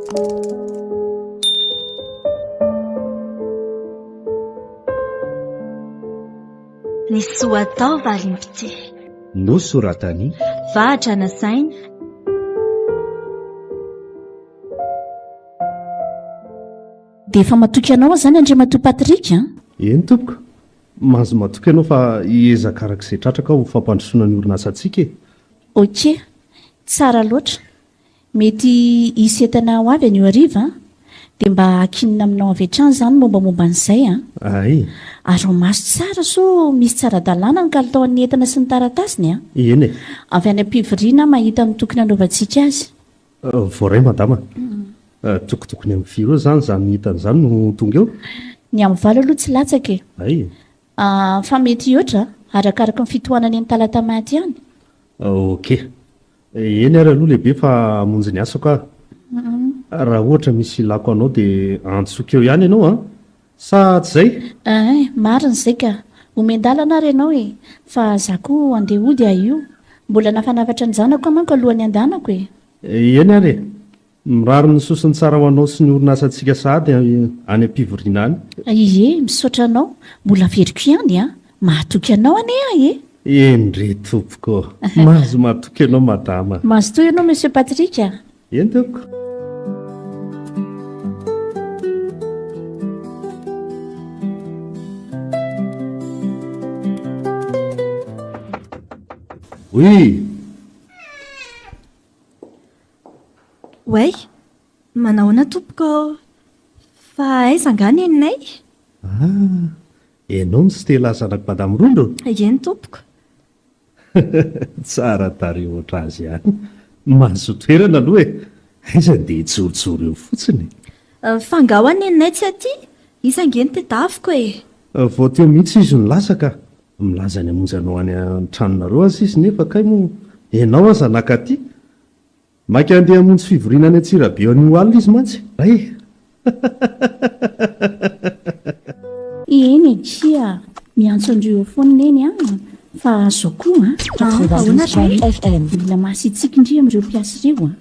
Ny soa atao Valimpitia. No soratany Vahatra nasaina. Dia efa matoky ianao zany Andry matoa Patrika? eny tompoko, mahazo matoky ianao fa hiezaka arak'izay tratraka ho fampandrosoana ny orinasa antsika e. Ok, tsara loatra. Mety hisetana ho avy an'io hariva dia mba hakinina aminao avy hatrany izany mombamomba an'izay a. Ay, Ary ho maso tsara so misy tsara-dalàna ny kalitaon'ny entana sy ny taratasiny a. eny e. Avy any am-pivoriana mahita ny tokony anaovantsika azy. Voaray madama. Tokotokony amin'ny firo zany zany hitan'izany no tonga eo. Ny amin'ny valo aloha tsy latsaka e. Ay, Fa mety oatra arakaraka ny fitohanany ny talatamaty ihany. ok. Eny ary aloha lehibe fa hamonjy ny asako ah. Raha ohatra misy lako anao dia antsoka eo ihany ianao a. Sa tsy zay? Marina izay ka. Omendalana ary ianao e. Fa za koa andeha ody io. Mbola nafanafatra ny zanako manko alohan'ny andanako e. Eny ary e. Mirary ny sosiny tsara ho anao sy ny orinasantsika sahady any am-pivoriana any. Ie, misaotra anao. Mbola veriko ihany a. Mahatoky anao anie e. Eny re tompoko. Mahazo matoky ianao madama. Mahazo toy ianao Monsieur Patrika. Eny tompoko. Oui. Way, manahoana tompoko? Fa aiza angany eninay? Ianao no tsy te lasanako madamo Rondo? Eny tompoko. Tsara tary ohatra azy ihany. Mahazo toerana aloha e. Aiza dia tsoritsory eo fotsiny. Fangahoana eninay tsy aty? Isangeny tedaviko e. Vao teo mihitsy izy no lasaka. Milaza ny hamonjy anao any an-tranonareo azy izy nefa kay moa ianao aza nakaty. Maika andeha hamonjy fivoriana any Antsirabe ao an'io alina izy mantsy. Ay. Eny kia. Miantso andreo foana eny a. Fa zao koa mila mahasitsika indri amin'ireo mpiasa ireo a.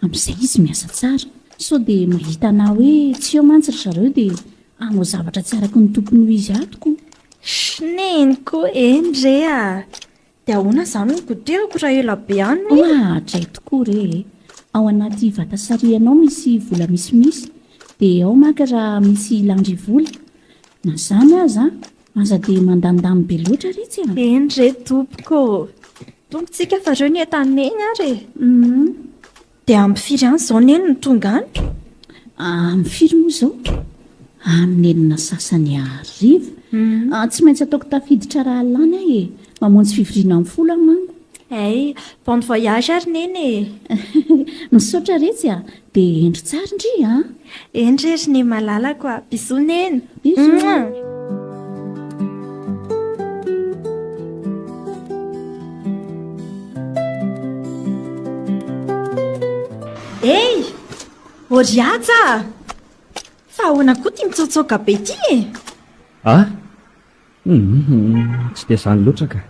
Amin'izay izy miasa tsara. Sao dia mahita na hoe tsy eo mantsy ry zareo dia hanao zavatra tsy araka ny tompony ho izy atoko. Neniko eny re a. Dia ahoana izany no goterako raha ela be any? Hatray tokoa re. Ao anaty vata sarianao misy vola misimisy dia ao maka raha misy landry vola. Na zany aza aza dia mandandamy be loatra ritsy a. Eny re tompoko. Tompontsika fa reo ny entaniny eny ary. Dia ampifiry any izao neny no tonga any? Mifiry moa izao amin'ny enina sasany ariva. Tsy maintsy ataoko tafiditra raha lany ahy e. Mamonjy fivoriana amin'ny folo aho manko. Ay, bon voyage ary neny e. Misaotra retsy a. Dia endry tsara indry a. Eny rery ny malalako a. Bisous neny. Bisous. Hey, oriaja! Fa ahoana koa tia mitsaotsaoka be ty e? Tsy dia izany loatra ka.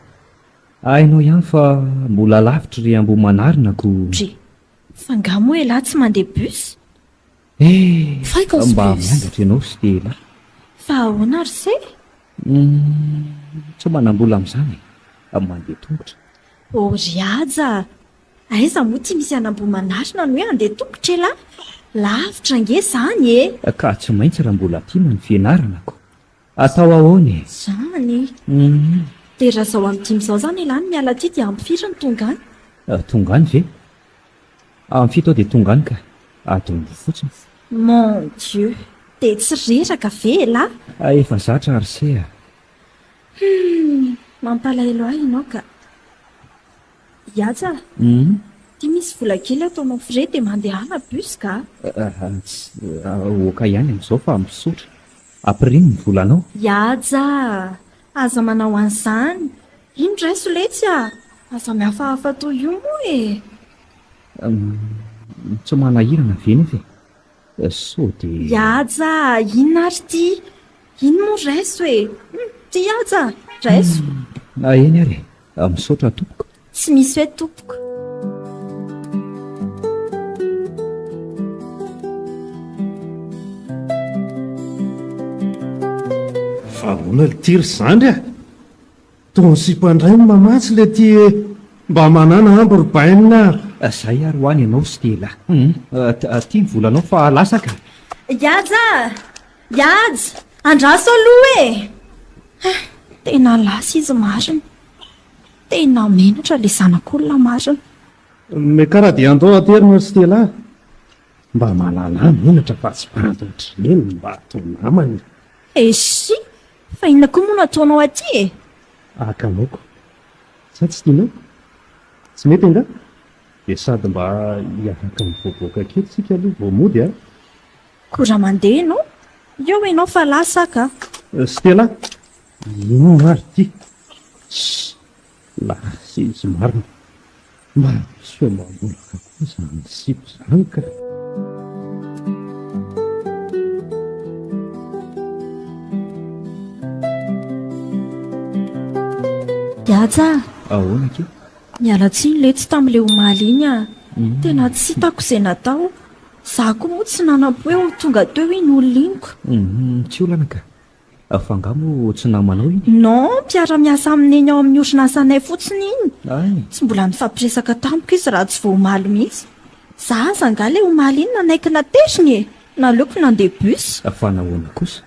Hainao ihany fa mbola lavitra ry Ambohimanarina ko. Fangamo hoe lahy tsy mandeha bus? Mba miangatra ianao sy dia lahy. Fa ahoana ry se? Tsy manam-bola amin'izany mandeha tongotra. Oriaja! Aiza moa tia misy any Ambohimanarina no hoe andeha tongotra e lahy? Lavitra nge izany e? Ka tsy maintsy raha mbola tiana ny fianaranako. Atao ahoana e? Izany. Dia raha izao amin'ny dimy izao izany lahy ny miala aty dia ampifiry ny tonga any? Tonga any ve? Amin'ny fito dia tonga any ka. Adongo fotsiny. Mon Dieu! Dia tsy reraka ve lahy? Efa zatra ary se a. Mampalahelo ahy ianao ka. Iaja? Tia misy vola kely ataonao frais dia mandeha ana bus ka? Oka ihany amin'izao fa misotra. Ampirino ny volanao? Iaja! Aza manao an'izany. Ino ray soletsy a? Aza mihafahafa toy io moa e. Tsy manahirana ve nefa e? So dia... Iaja! Inona ary ty? Ino moa raiso e? Ty iaja! Raiso! Eny ary misaotra tompoko. Tsy misy hoe tompoko. Ahoana litiry zandry a tonsipandray ny mamatsy le ty mba manana ambo robainina Zay ary ho any ianao Stella. Tia ny volanao fa lasaka. Iajy andraso aloha tena lasa izy marina, tena menatra le zanak'olona marina. mekaraha dia andao aterina Stella mba malala menatra fa tsy pantotra eny mba atao namany. Esy fa inona koa moa nataonao aty Akamaoko sa tsy tianao tsy mety nga dia sady mba hiafaka mivoavoaka kely tsika aloha vao mody a. Koa mandeha ianao eo ianao fa lasaka. Stella ino mary ty lasa izy marina mba so mambolaka koa zany sipo zany ka. Iaja Ahoana ke? miala tsiny le tsy tamin'ile omaly iny a tena tsy hitako izay natao. Za koa moa tsy nanam-po hoe ho tonga teo iny olona iniko. Tsy olana ka fangamo tsy namanao iny? Non, mpiara-miasa aminy eny ao amin'ny orinasanay fotsiny iny. Ay, Tsy mbola nifampiresaka tamiko izy raha tsy vao omaly mihitsy. Za zanga le omaly iny nanaiky nateriny e, naleoko nandeha bus. fa nahoana kosa?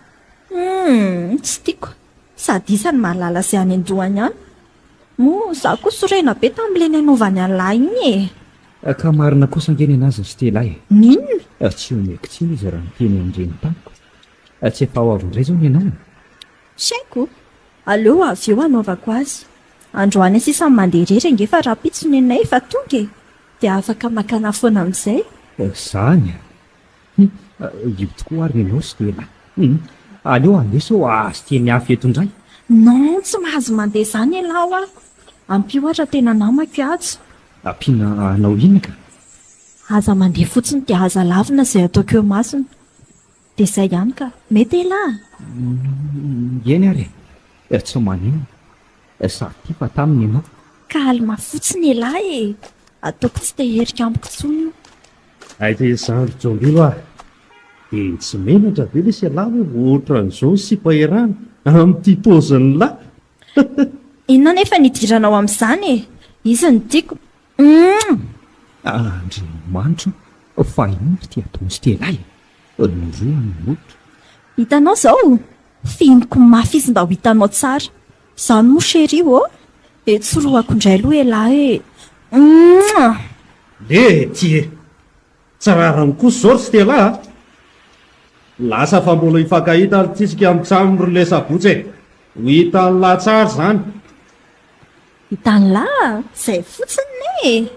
Tsy tiako sady isany mahalala izay any an-dohany any. Moa za koa sorena be tamin'ile nanaovany an'lahy iny e. Ka marina kosa angeny anazy Stella e. Ninona? Tsy omeko tsiny izy raha niteny andreny tamiko. Tsy efa ho avy indray zao ny ianao. Saiko aleo avy eo anaovako azy. Androany sisa mandeha irery angefa raha pitsony anay efa tonga e, dia afaka makana foana amin'izay. Zany io tokoa ary ianao Stella. Aleo andeso azy teny afy eto indray. Non, tsy mahazo mandeha izany ialao a. Ampio ohatra tena namako azy. Ampiana anao inona ka? Aza mandeha fotsiny dia aza lavina izay ataoko eo masina. Dia izay ihany ka, mety elahy. Eny ary tsy manino sady tia fa taminy ianao. Ka alina fotsiny elahy e, ataoko tsy teherika amiko tsony. Aita izandro jombilo a dia tsy menatra ve le sialahy hoe ohatra an'izao sipaherana amin'ity paoziny lahy. Inona nefa nidiranao amin'izany e, izy ny tiako. Andry manitro fa inory ty atao Stella e. Noroany motra. Hitanao izao fihiniko mafy izy mba ho hitanao tsara. Izany moa chéri e tsoroako indray aloha elahy e. Le ty tsararany kosa zao ry Stella lasa fa mbola hifankahita tsisika amin'ny ry lesa botsy e, ho hitan'ny lahy tsara zany. Hitany lahy izay fotsiny e.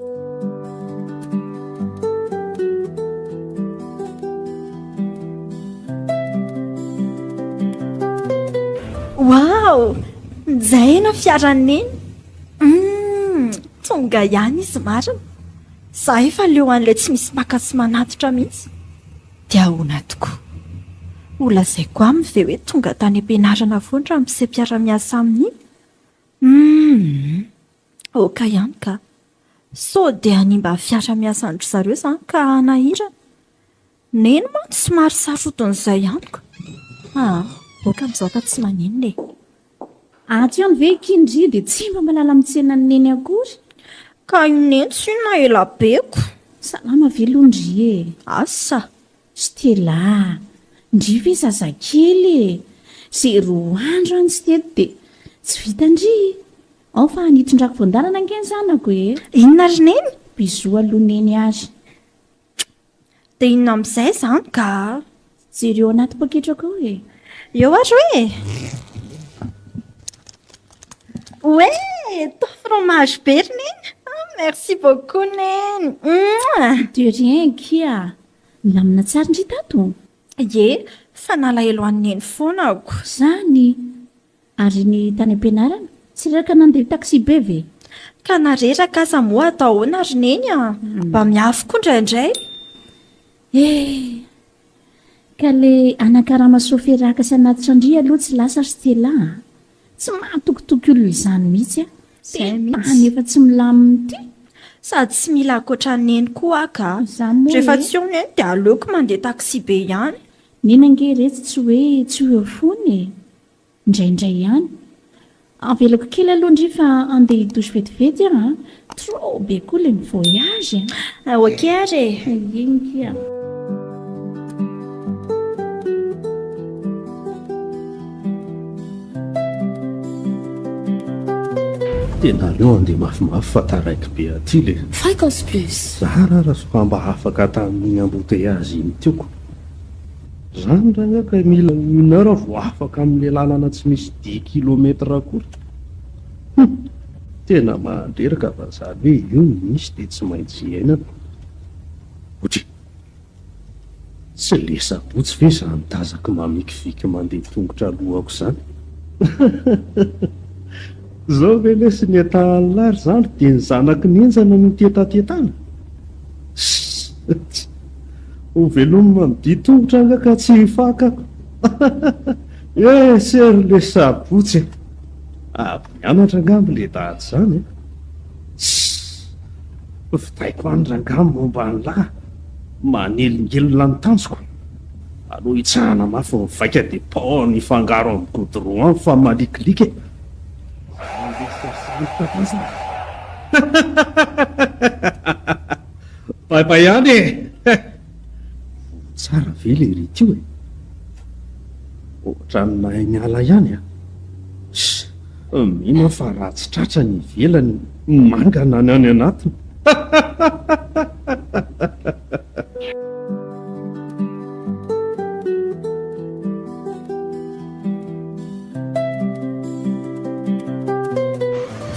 Wow, nijaina fiarany iny. Tonga ihany izy marina. Za efa leo an'ilay tsy misy maka sy manatitra mihitsy. Dia ahoana tokoa. Olona izay koa aminy ve hoe tonga tany am-pianarana foana raha misy mpiara-miasa amin'iny. Oka ihany ka. So dia hanimba fiara-miasa andro zareo izany ka nahirana. Neny mantsy somary saroton'izay ihany ka. Oka amin'izao ka tsy manino e. Aty ihany ve kindry dia tsy mba malala mitsena ny neny akory? Ka neny tsy na ela beko. Salama velondry e. Asa. Stella, ndry ve zazakely e. Zay roa andro any tsy teto dia tsy vita ndry. Ao fa nitondrako voandalana angeny zanako e. Inona ry neny? Bizo aloha neny azy. Dia inona amin'izay izany ka? Jereo anaty poketrako ao e. Eo ary hoe. Ouais, toi fromage be ry neny. Merci beaucoup neny. De rien kia. Milamina tsara ndry tato. Ye, fa nalahelo an'ny neny foana ako. Zany. Ary ny tany am-pianarana tsy reraka nandeha taxi be ve? Ka nareraka aza moa atao ahoana ry neny a. Mba miafy koa indraindray. Ka le anakarama soferaka sy anatitra andry aloha tsy lasa Stella. Tsy mahatokotoko olo izany mihitsy a. Tany efa tsy milamina ty. Sady tsy mila akoatra ny neny koa ka. Rehefa tsy eo neny dia aleoko mandeha taxi be ihany. Nena ange retsy tsy hoe tsy hoe fony e. indraindray ihany avelako kely aloha ndry fa andeha hitosy vetivety a trop be koa le ny voyage ok ary inkia tena aleo andeha mafimafy fa taraiky be aty le fréquence plus zarara soka mba afaka tamin'iny embouteillage iny tioko zany rangaka mila 1 heure vo afaka amin'le lalana tsy misy 10 kilometre akory tena mandreraka fa zany hoe io misy dia tsy maintsy iainana otry tsy lesabotsy ve zany tazaka mamikiviky mandeha tongotra alohako zany zao ve lesy ny atanylary zany dia ny zanaky ny enjana no tetatetana ho velomina midi tongotra angaka tsy fakako sery lesabotsy mianatra angambo le dahady zany fitaiko any rangambo momba ny lahy manelongelona ny tanjoko aloha hitsahana mafy mivaika dia pao ny fangaro amin'ny godron any fa malikilika baibay ihany tsara ve le ry tio ohatra ny nahay miala ihany mino fa ratsy tratra ny ivelany mangana ny any anatiny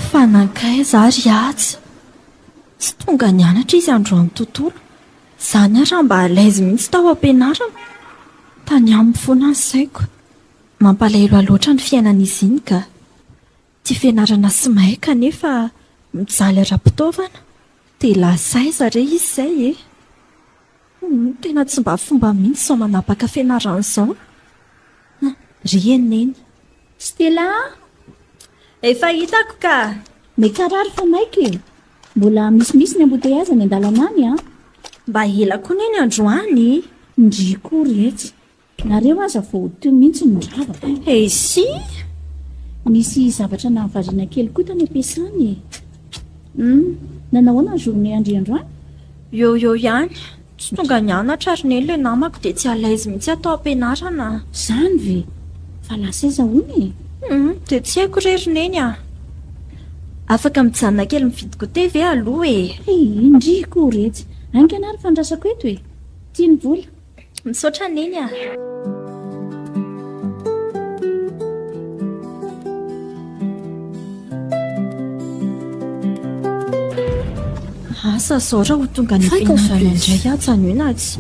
fanankay zary atsy tsy tonga nianatra izy androany tontolo zany ara mba alaizy mihitsy tao ampianarana tany amin'ny foana ny saiko mampalahelo aloatra ny fiainan'izy iny ka tia fianarana sy mahay kanefa mijaly ara-pitaovana dia lasaiza re izy izay tena tsy mba fomba mihitsy sao manapaka fianaran'izao ry eniny Stella efa hitako ka mekarary fa maiky mbola misimisy ny embouteillage ny andalana any mba ela koa neny androany ndriko retsy nareo aza vao teo mihitsy nydravaka si misy zavatra nahavariana kely koa tany ampiasany nanahoana ny journée andry androany eo ihany tsy tonga nianatra ary neny le namako dia tsy alaizy mihitsy atao ampianarana zany ve fa lasaiza hony dia tsy haiko rerineny afaka mijanona kely mividy goûté ve aloha indriko retsy ankanary fandrasako eto tia ny vola misaotra neny asa zao raha ho tonga ny ampianarana indray atsany io na tsy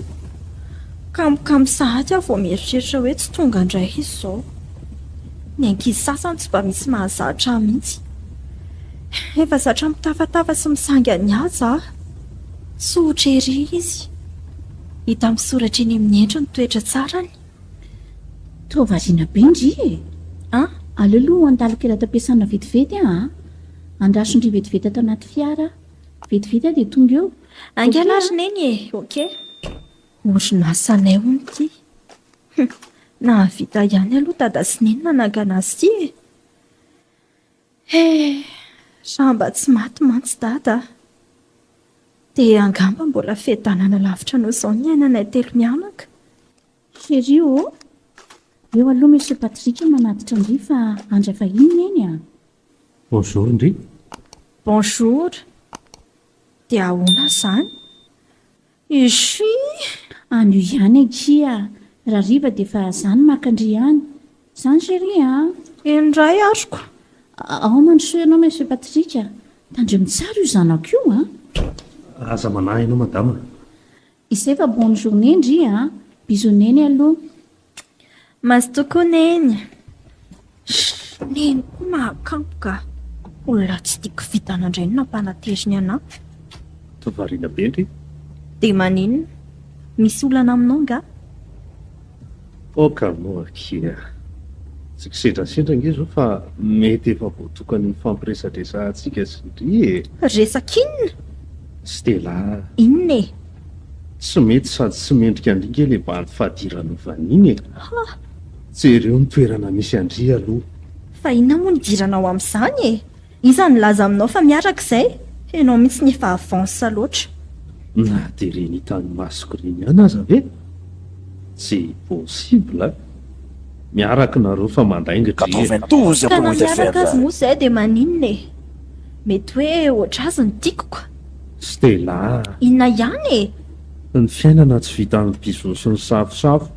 kamokamo sahady aho vao mieritreritra hoe tsy tonga indray izy izao ny ankizy sasany tsy mba misy mahazatra mihitsy efa zatra mitafatava sy misanga ny aza tsy ohatra ery izy hita misoratra eny amin'ny endro ny toetra tsarany tovazina be ndry aleoloha andalo kely ato ampiasana vetivety andrasondry vetivety ato anaty fiara vetivety dia tonga eo angalary neny ok orinasanay hony ty na vita ihany aloha dada sy neny nanangana azy ty raha mba tsy maty mantsy dada dia angamba mbola fiadanana lavitra no izao ny ainanay telo mianaka serio eo aloha monsieur Patrick manatitra ndry fa andra fa iny eny bonjour ndry bonjour dia ahoana zany izy anio ihany akia raha riva dia fa zany makandry ihany zany chéri indray aroko ao mandrosoa ianao monsieur Patrick tandreo mitsara io zanako io aza manahy ianao madama izay fa bonne journée ndry bisoneny aloha masy tokoa neny neny koa mahakampoka olona tsy tiako vitana indray no nampanateriny ana tovariana be ndry dia maninona misy olana aminao nga okanao akia tsy kisendrasendra nge zao fa mety efa voatokany fampiresadresantsika sy ndry resakinona Stella inona tsy mety sady tsy mendrika andringe le mba ny fahadirany vaniny jereo ny toerana misy Andry aloha. fa inona moa nidiranao amin'izany e? Iza nilaza aminao fa miaraka izay? Ianao mihitsy ny efa avansa loatra. Na dia reny tany masoko reny ihany aza ve? Tsy possible. Miaraka nareo fa mandaingitra Kana miaraka azy moa izay dia maninona e? Mety hoe oatra azy ny tiako. Stella, Inona ihany e? ny fiainana tsy vita amin'ny bizony sy ny safosafo.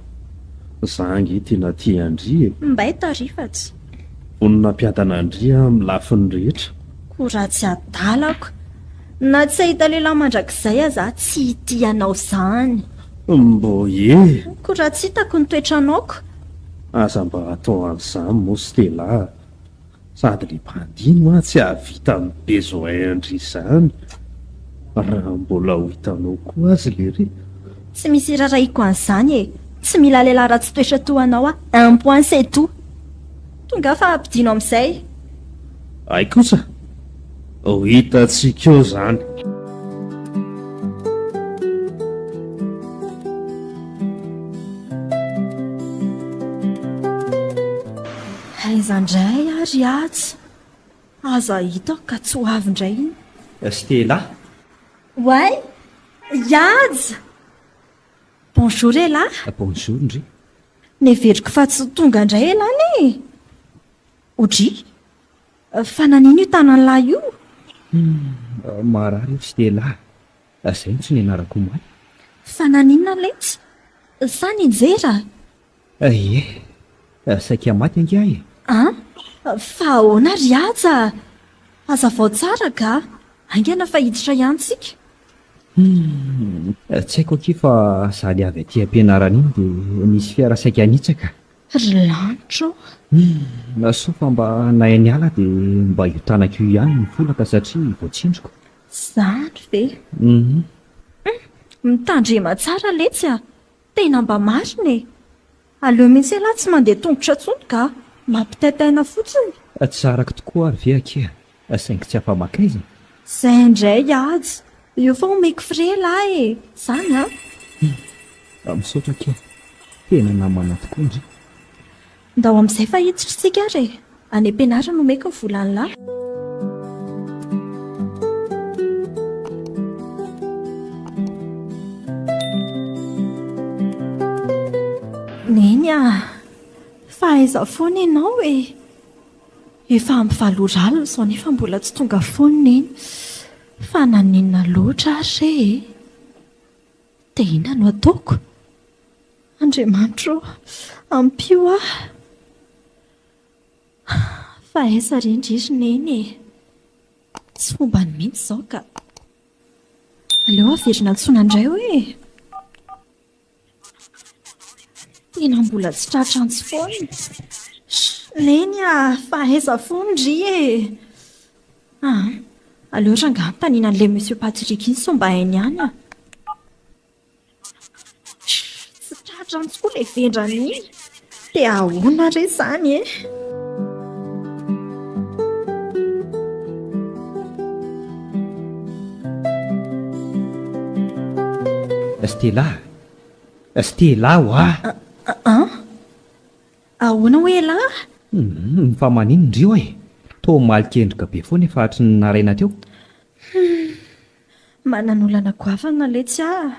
Zangy tena tia Andry e. Mbay tarifatsy. Vonona mpiadana Andry amin'ny lafiny rehetra. Koratsy adalako. Na tsy ahita lehilahy mandrakizay aza tsy hitianao izany. Mbo ye, Koratsy hitako ny toetranaoko. aza mba atao an'izany moa Stella. Sady ny mpandino tsy ahavita amin'ny bezoin Andry izany. Raha mbola ho hitanao koa azy lery. Tsy misy raraiko an'izany e. Tsy mila lehilahy ratsy toetra toanao un point c'est tout. Tonga fa ampidino amin'izay. Ay kosa, ho hitantsika eo izany. Aiza indray ary atsy. Aza hitako ka tsy ho avy indray iny. Stella, Way, Yadza. Bonjour Ela. bonjour Andry. Neveriko fa tsy tonga indray elany e. Odry, fa nanino io tanan'lahy io? Marary io Stella. Izay no tsy ny anarako omaly. Fa naninona letsy? Sa ninjera? Ie, saika maty angia e. Fa ahoana ry aza? Aza vao tsara ka? Aingana fa hiditra ihany tsika. Tsy haiko aky fa sady avy aty am-pianarana iny dia nisy fiara saika nitsaka. Ry lanitro. So fa mba nahay ny ala dia mba hitanako io ihany ny folaka satria voatsindriko. Zany ve? Mitandrema tsara letsy a. Tena mba marina e. Aleo mihitsy elahy tsy mandeha tongotra tsony ka. Mampitaitaina fotsiny. Tsarako tokoa ary ve aky saingy tsy afa-makaiza. Izay indray azy. Io fa omeko fre lahy e. Zany a. Misaotra aky tena namana tokoa Andry. Ndao amin'izay fa hiditrisika ary e. Any am-pianarana omeko ny volany lahy. Neny a. Fa aiza foana ianao e. Efa amin'ny valoralina izao nefa mbola tsy tonga foana neny. Fa naninona loatra ary e. Dia inona no ataoko? Andriamanitro, ampio aho. Fa aiza ry indrisy neny e. Tsy fomba ny mihitsy izao ka. Aleo averina antsona indray hoe. Tena mbola tsy tratrantsy foana. Neny a, fa aiza foana ry e. Aleo ranga taniana an'ilay Monsieur Patrick iny so mba hainy ihany a. Tsy tratrantsy koa ilay vendrany iny. Dia ahoana re izany e. Stella hoa. Ahoana hoe lahy? Fa manino indrio e. Tô malikendrika be foana efa hatry ny naraina teo. Mananolana goavana letsy aho.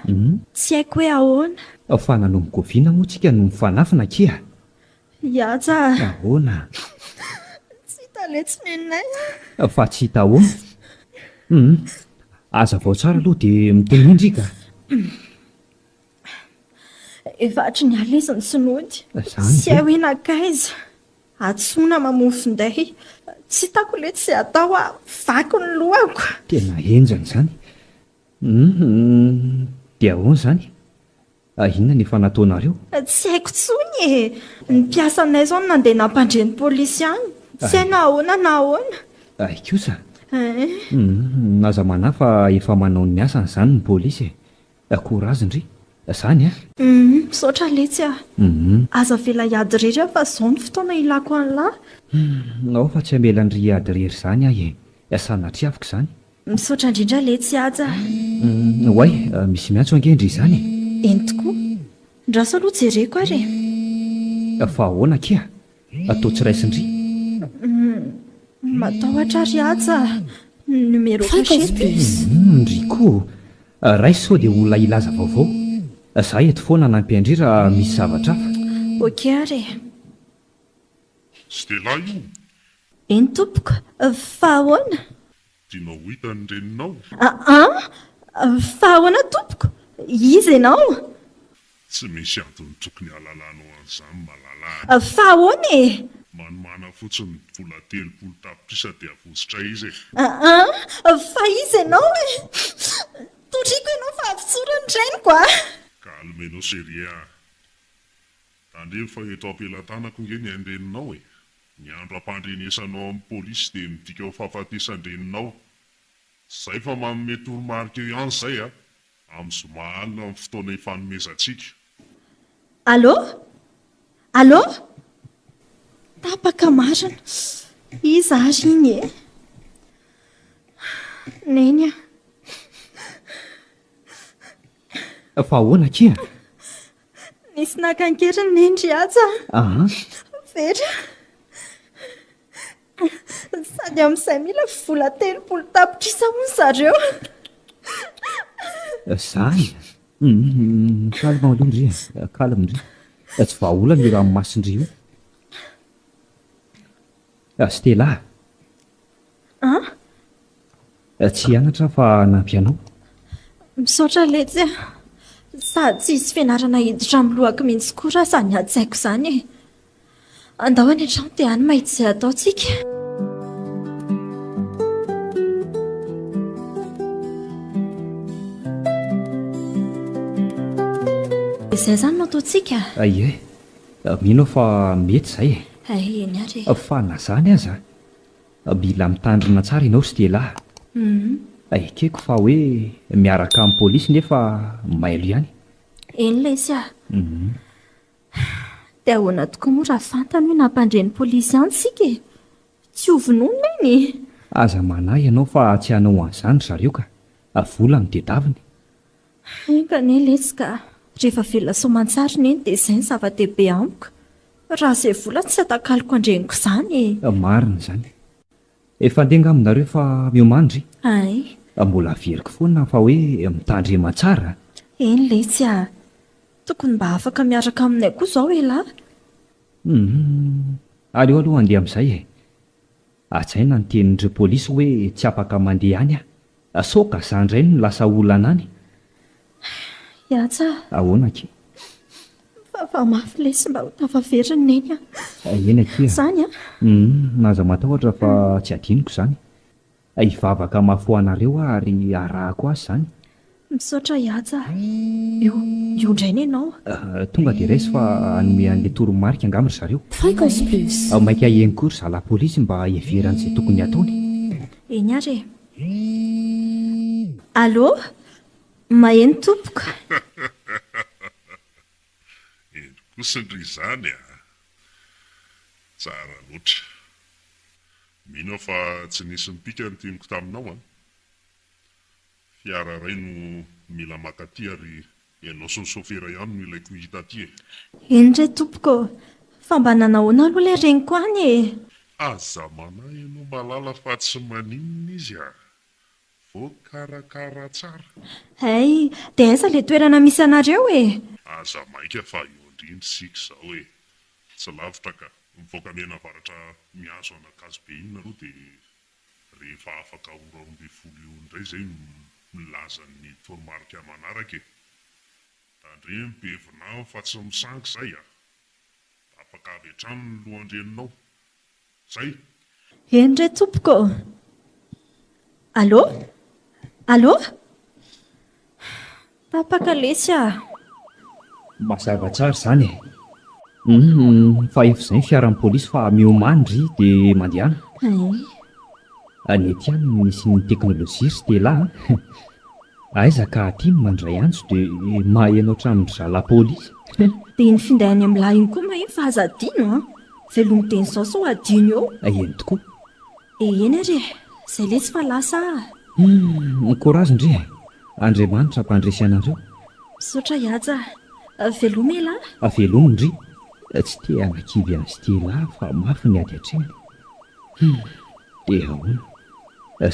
Tsy haiko hoe ahoana. Fa nanombokoviana moa tsika no mifanafina kia. Iatsa. Ahoana? Tsy hita letsy nenay. Fa tsy hita ahoana. Aza vao tsara aloha dia miteny indrika. Efa hatry ny aleziny sinody. Izany Tsy hay hoe nakaiza. Atsoina mamofinday. Tsy hitako letsy atao a vaky ny lohako. Tena enjana izany. Dia ahoana izany? Inona ny efa nataonareo? Tsy haiko tsony e. Ny mpiasanay izao no nandeha nampandreny polisy any. Tsy hay na ahoana na ahoana. Ay kosa. Naza manahy fa efa manao ny asany izany ny polisy e. Courage Andry. Izany a? Misaotra letsy a. Aza vela hiady rery aho fa izao ny fotoana ilako an'lahy. Nao fa tsy hamela Andry hiady rery izany aho e. Sanatria afaka izany. Misaotra indrindra letsy aza. Way, misy miantso ange Andry izany. Eny tokoa. Ndraso aloha jereko ary. fa ahoana kia atao tsiraisindry matahotra riatsa numero cachet ndry koa raisy sao dia olona ilaza vaovao za eto foana nampy Andry raha misy zavatra hafa oke ary Stella io eny tompoko fa ahoana tianao hitany reninao fa ahoana tompoko izy ianao tsy misy antony tokony halalanao an'izany malalany fa ahoana e manomana fotsiny vola 3 tapitrisa dia avositra izy fa izy ianao e totriko ianao fa avitsorany drainiko a kalmenao seria tandreny fa eto ampelantanako nge ny andreninao e ny andro ampandrenesanao amin'ny polisy dia midika ho fahafatesandreninao zay fa manome toromarika eo ihany zay amin'ny zomahalina amin'ny fotoana ifanomezantsika allo tapaka marina izy ary iny e neny fa ahoana kia nisy nakankeriny nendry atsa vera sady amin'izay mila vola 3 tapitrisa hono zareo zany kalma aloha ndry kalma ndry tsy vahaolana io raha masindry io Stella tsy hianatra fa nampianao misaotra letsy sady tsy isy fianarana hiditra amin'ny lohako mihitsy koa raha sany atsaiko izany e andao any an-trano dia any mahitsy izay ataontsika izay zany no ataontsika ie mino fa mety zay eny ary fa na zany aza mila mitandrina tsara ianao Stella ekeko fa hoe miaraka amin'ny polisy nefa mailo ihany eny lesy dia ahoana tokoa moa raha fantany hoe nampandreny polisy ihany sika e tsy hovonona eny aza manahy ianao fa tsy hanao an'izany zareo ka vola ny dedaviny enkane lesy ka rehefa velona soamantsarina eny dia izay ny zava-dehibe amiko raha izay vola tsy atakaloko andreniko izany marina izany efa andeha aminareo fa miomandry ay mbola averiko foana fa hoe mitandrema tsara eny letsy tokony mba afaka miaraka aminay koa izao elahy aleo aloha andeha amin'izay atsaina ny tenin'ireo polisy hoe tsy afaka mandeha any saoka zandray no lasa olana any iatsa ahoana ke fa mafy lesy mba ho tafaveriny eny eny akia zany naza matahotra fa tsy adiniko izany hivavaka mafoanareo ary arahako azy izany misaotra iatsa io ndrainy ianao tonga dia raisy fa anome an'ilay toromarika angamry zareo maika eny kory zala polisy mba heveran'izay tokony ataony eny ary allo maheno tompoko eny kosindry izany tsara loatra mino fa tsy nisy mipika ny teniko taminao fiara ray no mila makaty ary ianao sosofera ihany no ilaiko hita aty eny re tompoko fa mba nanahoana aloha ilay reniko any aza manahy ianao malala fa tsy maninona izy voakarakara tsara ay dia aiza ilay toerana misy anareo aza maika fa eo andriny sika izao tsy lavitra ka mivoaka mena varatra miazo anakazo be inona aloha dia rehefa afaka ora 12 eo indray zay milaza ny toromarika manaraka tandre mipevina fa tsy misangy zay afaka avy hatrano ny lohandreninao zay eny re tompoko allo tapaka lesy mazava tsara izany fa efa izay fiaran'ny polisy fa miomandry dia mandehana any ety ihany misy ny teknôlôjia Stella aizaka aty mandray anjo dia mahaenao tramin'ny zala polisy dia ny findainy amin'lahy iny koa maheno fa aza adino velomy teny izao sao adino eo eny tokoa eny ary izay lesy fa lasa korazy indry Andriamanitra mpandresy anareo misaotra iatsa velomy elahy velomy indry tsy tia anakivy azy tela fa mafy ny ady atreny. Dia ahoana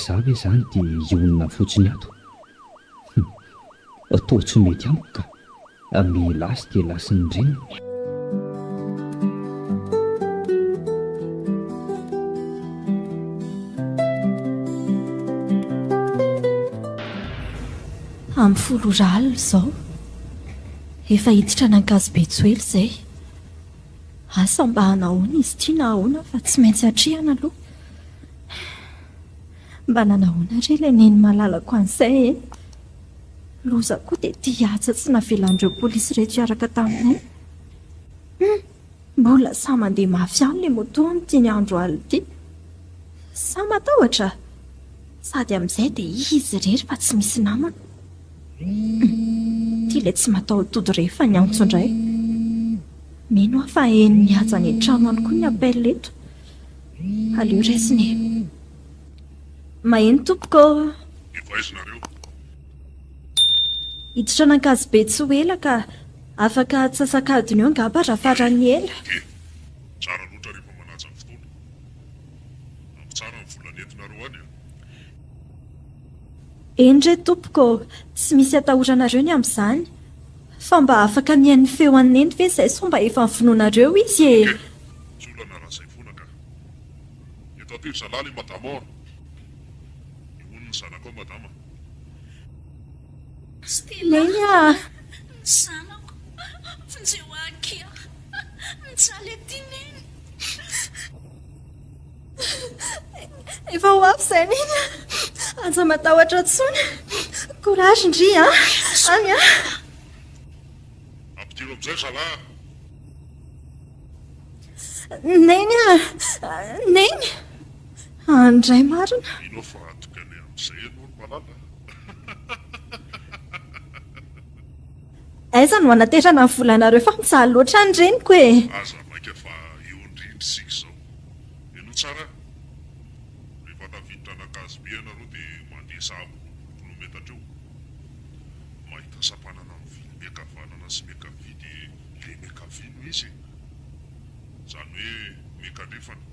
za ve izany dia ionina fotsiny ato. Atao tsy mety amiko ka milasy dia lasy ny reniny. Amin'ny folo ralina izao efa hiditra nankazo be tsoely izay. Asa mba hanahoana izy ity na ahoana fa tsy maintsy hatrehana aloha. Mba nanahoana re ilay neny malalako an'izay e. Loza koa dia tia atsa tsy navelan'ireo polisy rehetra hiaraka taminay. Mbola sa mandeha mafy ihany ilay moto amin'ity andro alina ity. Sa matahotra. Sady amin'izay dia izy irery fa tsy misy namana. Ity ilay tsy mataho-tody rehefa ny antso indray. Mino aho fa heny nihaja ny trano any koa ny apelle eto. Aleo raisiny. Maheno tompoko. Ivaizonareo. Hiditra nankazo be tsy ho ela ka afaka atsasakadiny eo angamba raha farany ela. Tsara loatra rehefa manaja ny fotoana. Ampy tsara ny volanentinareo any. Eny re tompoko, tsy misy atahoranareo ny amin'izany. Fa mba afaka mihain'ny feo aneny ve izay so mba efa nyvonoanareo izy e. Tsy olana raha izay foana ka. Eto aty ry zalaly madama ora. Ihony ny zanako ao madama. Neny a. Ny zanako finjehoakia mijaly aty neny. Efa ho avy izay neny. Aza matahotra tsony. Courage Andry a. Any a. Ampitilo amin'izay zalahy. Neny a. Neny. Andray marina. Ino fa atokany amin'izay ianao no malala. Aiza no anaterana ny volanareo fa mijaly loatra ny reniko e. Aza maika fa eo indrindry sika izao. Eno tsara. Rehefa tafiditra nankazo be ianareo dia mandeha sahabo kilometatra eo. Mahita sampanana mivily mekavanana sy mekavy dia ilay mekavy no izy. Izany hoe mekanefana.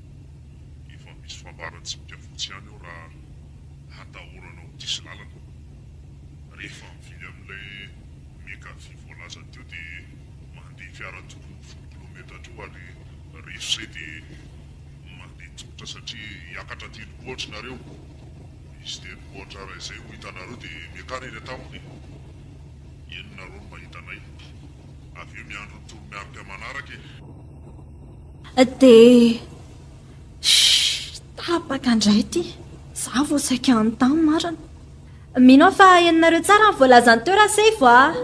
Efa misy fambarany tsy mpiafotsy ihany eo raha hatahoranao diso lalana. Rehefa mivily amin'ilay mekavy voalaza teo dia mandeha fiara tokony 10 kilometatra eo ary rehefa izay dia mandeha tongotra satria hiakatra telo-bohatra nareo. Izy telo-bohatra raha izay ho hitanareo dia mekana eny taminy. Eny nareo no mahitanay. Avy eo miandro ny toromiarika manaraka e. Dia tapaka indray ity. Za vao saika ny tany marina. Mino aho fa henonareo tsara ny voalazany teo raha sefo a.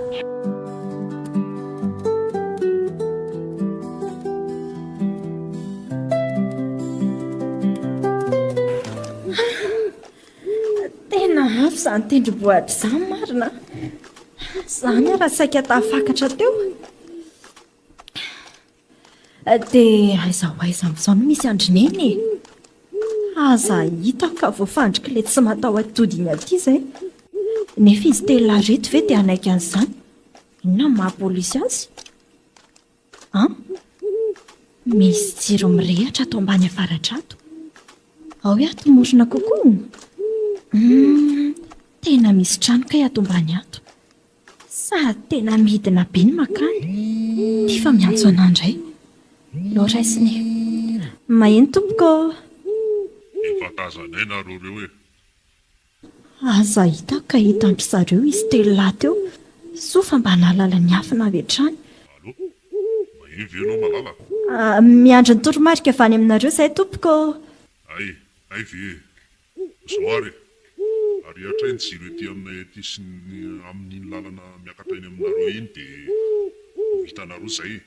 Tena afo izany tendrombohitra izany marina. Izany raha saika tafakatra teo. Dia aiza ho aiza amin'izao no misy andrineny e. Aza hitako ka voafandrika ilay tsy mataho-atody iny aty izay. Nefa izy telo reto ve dia anaiky an'izany. Inona ny mahapolisy azy? Misy jiro mirehatra ato ambany afaratra ato. Ao hoe ato morona kokoa. Tena misy trano kay ato ambany ato. Sady tena midina be ny makany. Tifa miantso an'andray. Lo raisiny. Maheno tompoko. Efa tazanay nareo reo e. Aza hitako ka hitandry zareo izy telo lahy teo. So fa mba nahalala ny afina avy hatrany. Alo, maheno ve ianao malala? Miandry ny toromarika avy any aminareo izay tompoko. Ay ve, zoary. Ary hatray ny jiro ety aminay ety sy amin'iny lalana miakatra eny aminareo iny dia ho hitanareo izay.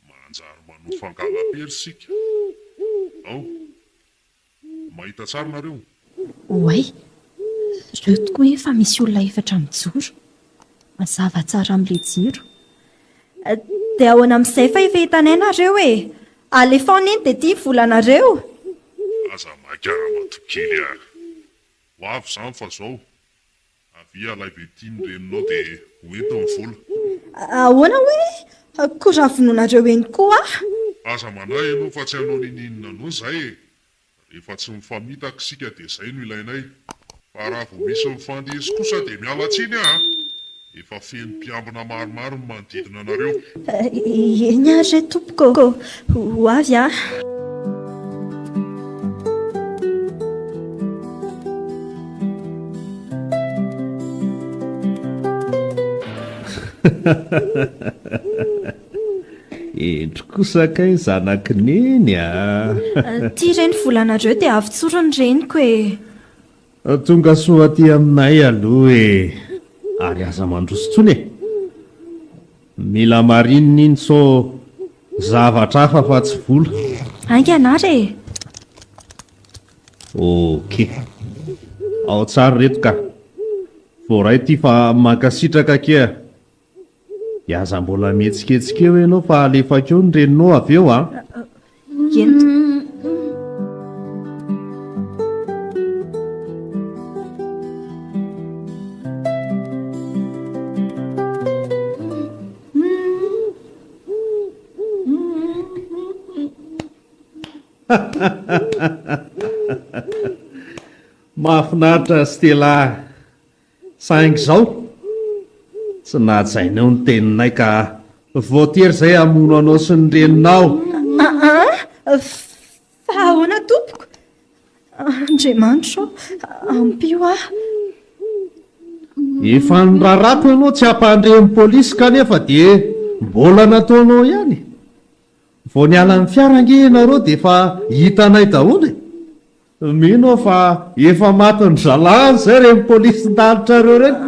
Manjary manohy fangalam-pery sika. Ao, mahita tsara nareo. Oay, reo tokoa efa misy olona efatra mijoro. Mazava tsara amin'ilay jiro. Dia ahoana amin'izay fa efa hitanay nareo e. Alefaona iny dia ity volanareo. Aza makara matokely ary. Ho avy izany fa izao. Avy alay be tiany reninao dia hoento ny vola. Ahoana hoe? koa raha vonoanareo eny koa aza manay ianao fa tsy hanao nininina anao zay e. Rehefa tsy mifamitaka sika dia zay no ilainay. Fa raha vao misy mifandisy kosa dia mialatsiny efa feno mpiambina maromaro ny manodidina anareo. eny ary re tompoko ho avy a endry kosa kay zanakineny ty ireny volanareo dia avy-tsorony reniko e. tonga soa aty aminay aloha e. Ary aza mandrosotsony e. Mila marinina iny so zavatra hafa fa tsy vola. Angy anary e. Okey. Ao tsara reto ka. Voray ty fa mankasitraka kea. Iaza mbola mihetsiketsika eo ianao fa alefaka eo ny reninao avy eo Ento. Mahafinaritra Stella. Saingy zao tsy nahajainao ny teninay ka voatery zay hamono anao sy ny reninao. Fa ahoana tompoko? Andriamanitra ampio aho. Efa nirarato ianao tsy hampandren'ny polisy kanefa dia mbola nataonao ihany. Vao niala ny fiara ange ianareo dia efa hitanay daholo e. Mino fa efa maty ny zalahany zay reny polisy ndalitra reo reny.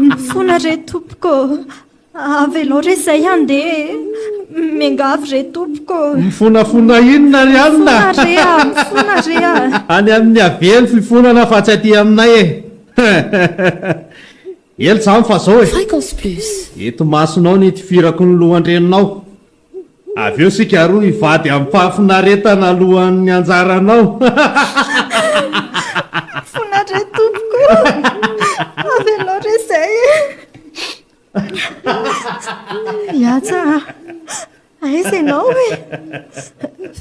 Mifona re tompoko. Avelao re zay andeha. Miangavy re tompoko. Mifonafona inona ry alina? Mifona rea. Any amin'ny avely fifonana fa tsy aty aminay e. Ely zany fa zao e. Fréquence plus. Eto masonao ny tifirako ny lohan-dreninao. Avy eo sika roa hivady amin'ny fahafinaretana alohan'ny anjaranao. Mifona re tompoko. Avelao re zay. Iatsa. Aiza ianao e?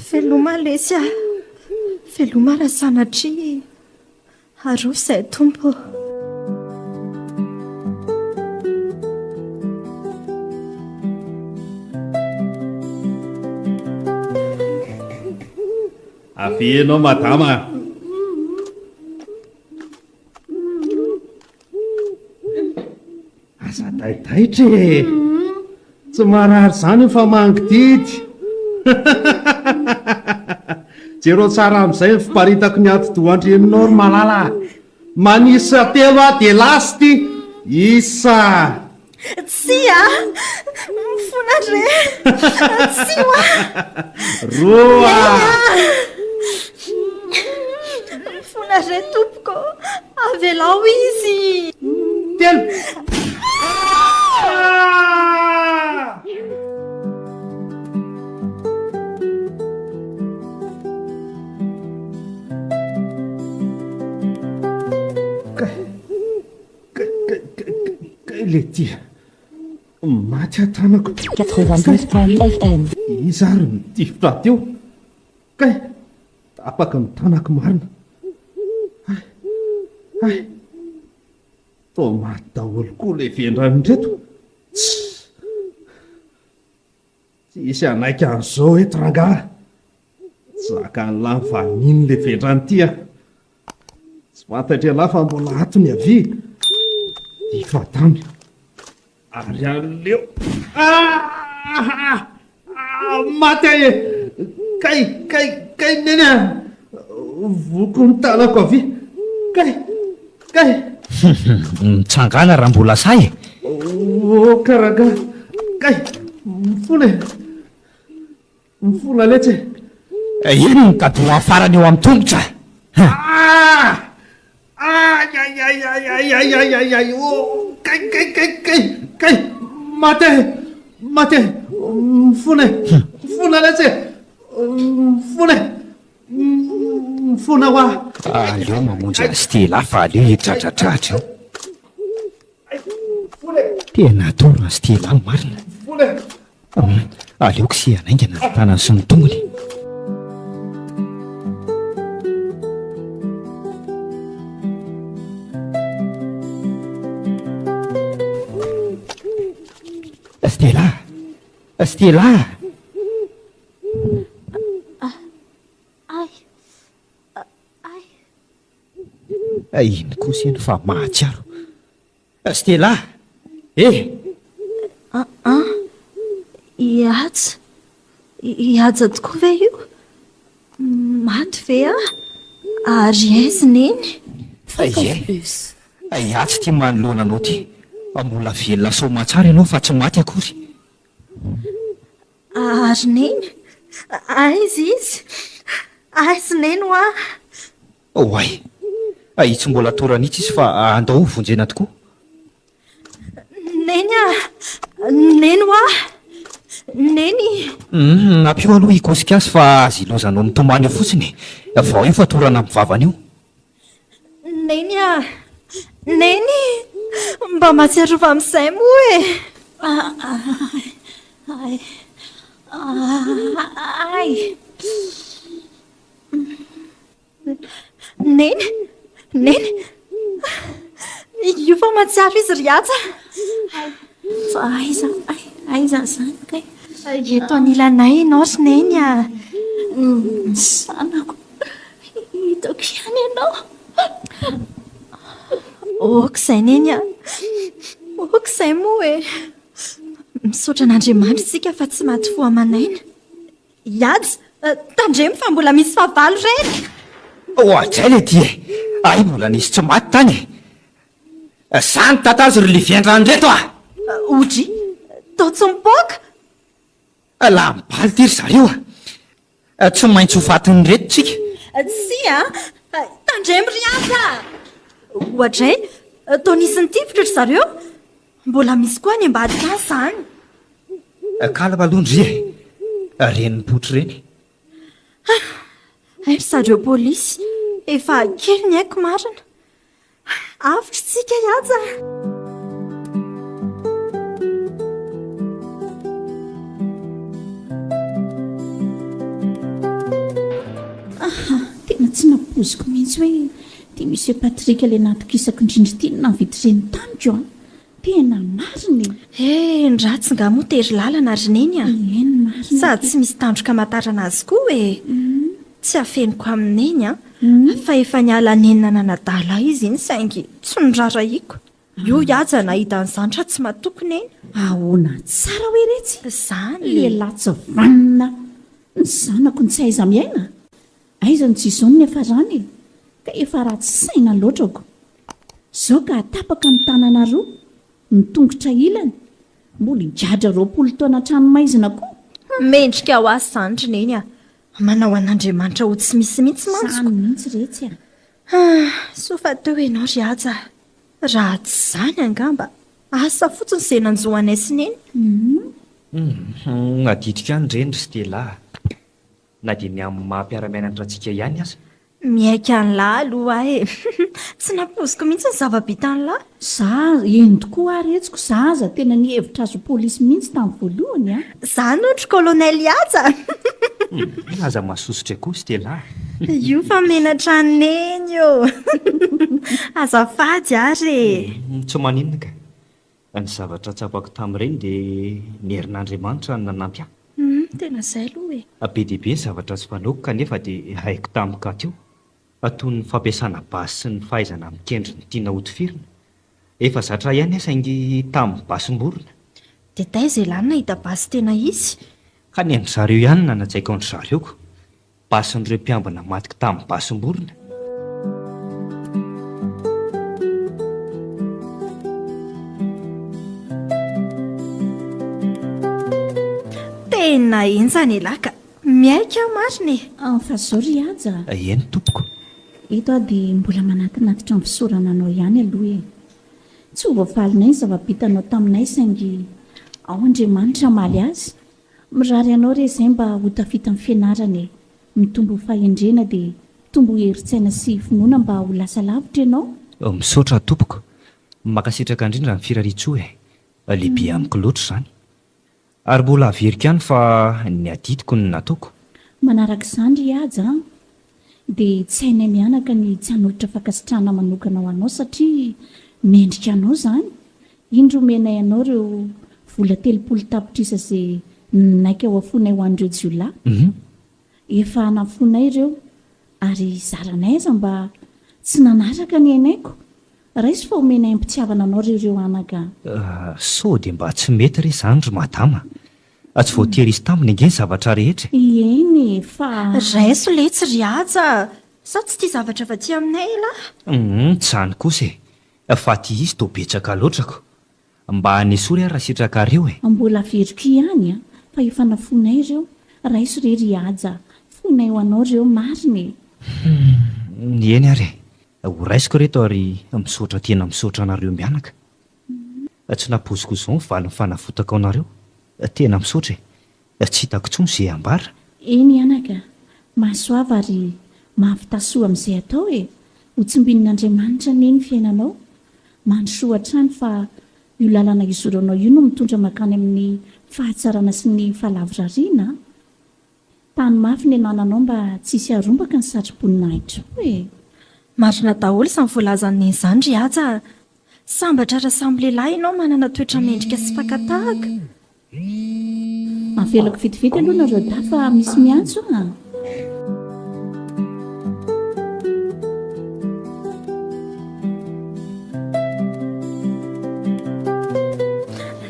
Veloma lesy veloma raha sanatria. Aro izay tompo. Avy ianao madama. Aza daidaitra e. Tsy marary zany fa mangididy. Jero tsara amin'izay fiparitako ny atidohan-dreninao ry malala. Manisa telo dia lasty isa. Tsia! Mifona re. Tsia! Roa. Mifona re tompoko. Avelao izy. Telo. Lety maty atanako 92.1 FM. izy ary nitifitra teo kay tapaka ny tanako marina. Ay to maty daholo koa le vendranindreto. Tsy isy anaiky an'izao eto rangahy. Zaka ny lany vaniny le vendrany tia. Tsy fantatry lafa mbola atony avy. Ifatamy ary an'leo maty kay neny voko ny tanako avy kay mitsangana raha mbola say karaga kay mifona letsy ino ny kadoa farany eo amin'ny tongotra. Kay mate mifona letsy mifona hoa aleo mamonjy Stella fa aleo hitratratratra tena atorona sy tela ny marina aleoko sy anaingana ny tanany sy ny tongony. Stella iny kosa eny fa mahatsiaro. Stella ihaja tokoa ve io? Maty ve ary aizina eny? ihatsy tia manoloana anao ty mbola velona somatsara ianao fa tsy maty akory. Ary neny? Aiza izy? Aizina eny ho oay itsy mbola toranitsy izy fa andao vonjena tokoa. Neny neny ho neny nampio aloha ikosika azy fa azy ilozanao mitomany eo fotsiny vao io fa torana mivavana io. Neny neny mba matsiarova amin'izay moa neny neny io fa matsiaro izy ry aja. Fa aiza zany kay eto anilanay ianao ry neny sanako hitako ihany ianao. okizay neny okizay moa misaotra an'Andriamanitra isika fa tsy maty fo amanaina. Iady tandremo fa mbola misy fahavalo reny. Ohatray le ty mbola nisy tsy maty tany. Zany tatazy ry liviandrano reto odry tao tsy mipoaka la mibaly ty ry zareo tsy maintsy ho fatiny reto tsika. tsy tandremo ry aza ohatray tao nisy nytifitra ry zareo mbola misy koa ny ambadika azy zany. Kala malondry reny mipotry reny. Ry zareo polisy efa kely ny haiko marina avitra tsika iaja. tena tsy napoziko mihitsy hoe dia misy Patrika le natokisako indrindry tiany navitreny tamiko tena mariny. Ndratsy nga moa tery lalana ry neny eny marina sady tsy misy tandroka matarana azy koa tsy hafeniko amineny fa efa niala nenina nanadala izy iny saingy tsy niraraiko. Io iaja nahita nyzantra tsy matokony eny. ahoana tsara hoe retsy zany lehilahy tsy vanina ny zanako ny tsy aiza miaina aiza ny tsizony ny efa rany ka efa raha tsy saina loatrako zao ka atapaka ny tanana roa ny tongotra ilany mbola higadra 20 taona tranomaizina koa. mendrika ho azy zany ry neny manao an'Andriamanitra ho tsy misy mihitsy mantsy mihitsy retsy so fa teo ianao ry aja raha tsy zany angamba asa fotsiny izay nanjohanay sy neny. Nadidika any reny ry Stella na dia ny amin'ny maha-piara-mianatra antsika ihany aza. Miaika ny lahy aloha tsy napoziko mihitsy ny zava-bita ny lahy. Za eny tokoa aretsiko zaza tena ny hevitra azo polisy mihitsy tamin'ny voalohany zany ohatra kolonely aja. aza mahasosotra koa Stella. Io fa menatra neny azafady ary tsy maninona ka ny zavatra tsapako tamin'ireny dia ny herin'Andriamanitra ny nanampy tena izay aloha be dia be ny zavatra tsy fanaoko kanefa dia haiko tamika teo toy ny fampiasana basy sy ny fahaizana mikendry ny tiana hotifirina efa zatra ihany saingy tamin'ny basim-borona dia taiza ilany nahita basy tena izy ka ny andry zareo ihany nanatsaiko andry zareoko basin'ireo mpiambina matika tamin'ny basim-borona. tena enjany elaka miaika mariny fa zao ry aja eny tompoko eto dia mbola manatinatitra ny fisorana anao ihany aloha tsy ho voafalinay zava-bitanao taminay saingy ao Andriamanitra maly azy mirary anao re izay mba ho tafita amin'ny fianarana mitombo fahendrena dia tombo heritsaina sy finoana mba ho lasa lavitra ianao. Misaotra tompoko makasitraka indrindra ny firariatsoa lehibe amiko loatra izany ary mbola averika any fa ny adidiko ny nataoko. Manarak'izany ry aja dia tsy hainay mianaka ny tsy hanolotra fankasitrahana manokana ho anao satria mendrika anao izany. Indro menay anao ireo vola 30 tapitrisa izay naika ao afonay ho an'ireo jiolahy. Efa nafonay ireo ary zaranay aza mba tsy nanaraka ny ainaiko. Raisy fa omenay ampitiavana anao ireo anaka. So dia mba tsy mety re izany ry madama. Tsy voatery izy taminy ange ny zavatra rehetra. Eny fa raiso letsy ry aja sa tsy tia zavatra fa tia aminay lahy. Tsy zany kosa e fa tia izy to betsaka loatrako mba hanesory raha sitraka reo e. mbola veriko ihany fa efa nafonay ireo. Raiso re ry aja fonay ho anao ireo mariny. Eny ary ho raisiko reto ary misaotra tena misaotra anareo mianaka. Tsy napoziko izao ny valy ny fanafotaka ao anareo. Tena misaotra e tsy hitako intsony izay ambara. Eny anaka mahasoava ary mahavitasoa amin'izay atao e. Ho tsimbin'Andriamanitra ny eny fiainanao. Mandrosoa hatrany fa io lalana izoranao io no mitondra makany amin'ny fahatsarana sy ny fahalavirariana. Tany mafy ny anananao mba tsisy harombaka ny satrim-poninahitra e. Marina daholo samy voalazany izany ry aja. Sambatra raha samby lehilahy ianao manana toetra mendrika sy fakatahaka. Avelako vetivety aloha nareo da fa misy miantso a.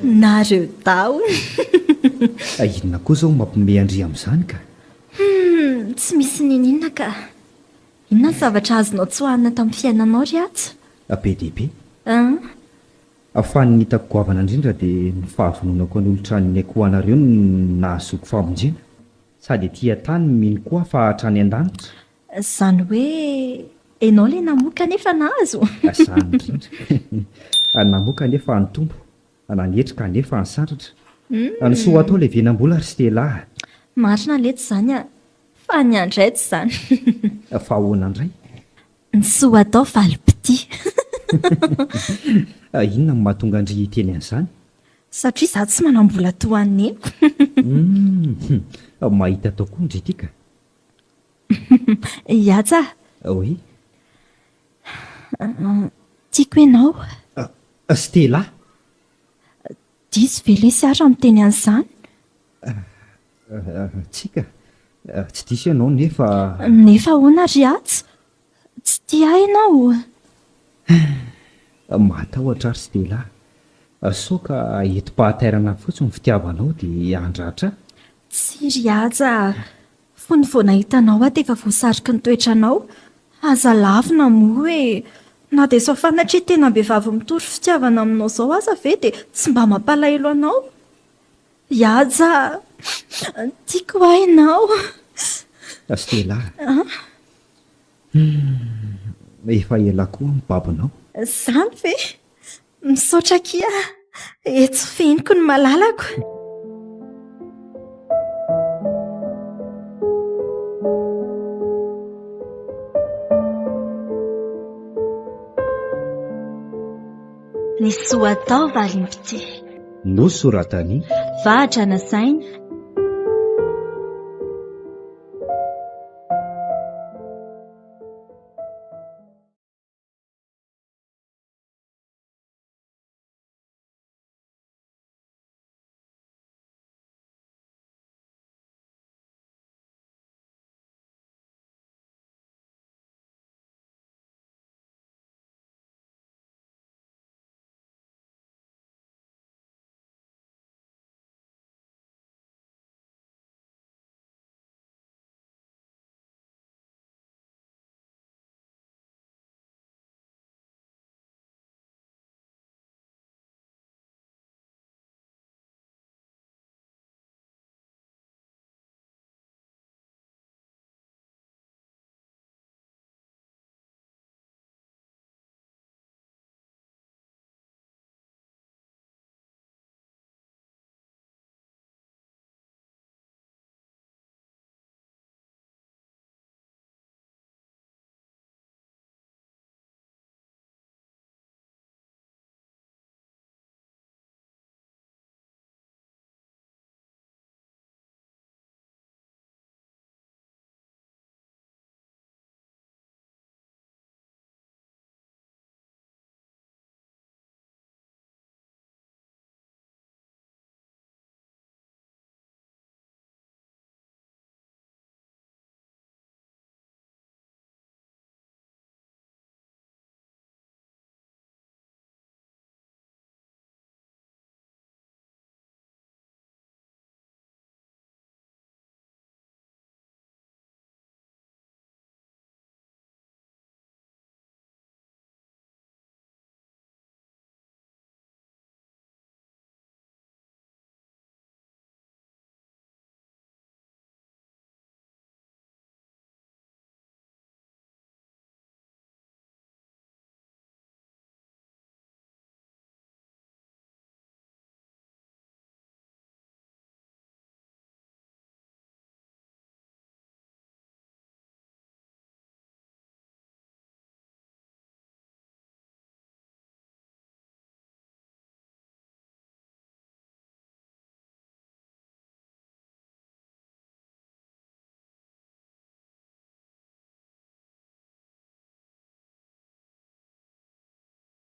Nareo daholo. Inona koa izao mampime Andry amin'izany ka? Tsy misy ninina ka. Inona ny zavatra azonao tsy hohanina tamin'ny fiainanao ry aja? Be dehibe. Ahafahan'ny hitako goavana indrindra dia ny fahavononako ny olotra ny aiko ho anareo no nahazoko famonjena. Sady tia tany mino koa fa hatrany an-danitra. Izany hoe ianao ilay namoaka nefa nahazo. Izany indrindra. Namoaka nefa ny tombo. Nanetrika nefa ny sandratra. Ny soa atao ilay venam-bola ary sy telahy. Marina letsy izany a. Fa ny andray tsy izany. Fa ahoana indray? Ny soa atao Valimpitia. Inona no mahatonga Andry teny an'izany? Satria izaho tsy manam-bola toa aniko. Mahita tao koa Andry ity ka. Iaja. Oui. Tiako ianao. Stella. Diso ve lesy ary miteny an'izany? Tsika. Tsy diso ianao nefa. Nefa ahoana ry aja? Tsy tia ianao. Matahotra ary Stella. Sao ka eto-pahaterana fotsiny ny fitiavanao dia andratra. Tsy ry aja. Fony vao nahitanao aho dia efa voasariky ny toetranao. Aza lavina moa hoe na dia sao fanatria tena behivavy mitory fitiavana aminao izao aza ve dia tsy mba mampalahelo anao. Iaja, tiako ho ianao. Stella. Efa ela koa ny babinao. Izany ve? Misaotra kia. Etso feniko ny malalako. Ny soa atao Valimpitia. No soratany. Vahatra na saina